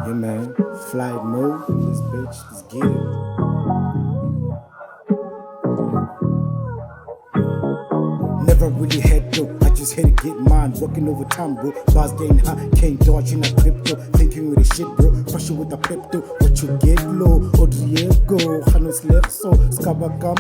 Yeah, man. Flight mode. This bitch. Let's get it. Never really had dope, I just had to get mine. Working overtime, bro. Bars getting hot, can't dodge in a crypto. Thinking with the shit, bro. Pressure with the Pepto. What you get low? Odriego, Hanos left so Skabakam.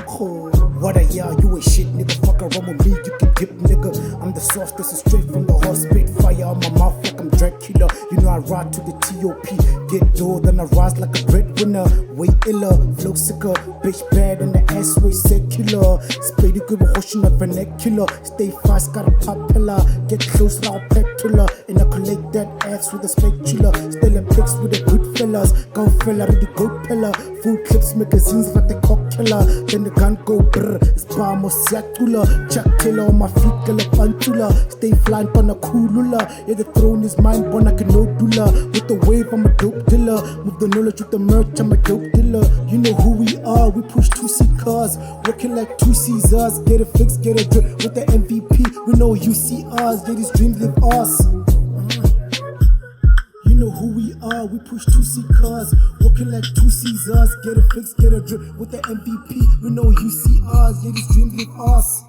What a year, you a shit, nigga. Fuck around with me, you can dip, nigga. I'm the sauce, this is straight from the horse. Spit fire on my mouth like I'm Dracula. You know I ride to the TOP. Get dough, then I rise like a breadwinner. Way iller, flow sicker. Bitch bad and the ass way secular. Sepedi Ke not vernacular. Stay fast, got a phaphela. Get close, now Pepto. Inoculate that ass with a spatula. Stelepixel with the good fellas. Go fella, ready go pella. Food clips, magazines, like the khokhela. Then the gun go brrr. Isbum siyacula. Killer on my feet, girl a pantsula. Stay flying on a coolula. Yeah, the throne is mine, born like a no-dula. With the wave, I'm a dope dealer. Move the knowledge with the merch, I'm a dope dealer. You know who we are, we push 2C cars. Working like 2 CzArs. Get it fixed, get it drip with the MVP. We know you see us, yeah, these dreams live us. You know who we are, we push 2C cars. Working like 2 CzArs. Get it fixed, get it drip with the MVP. We know you see us, yeah, these dreams live us.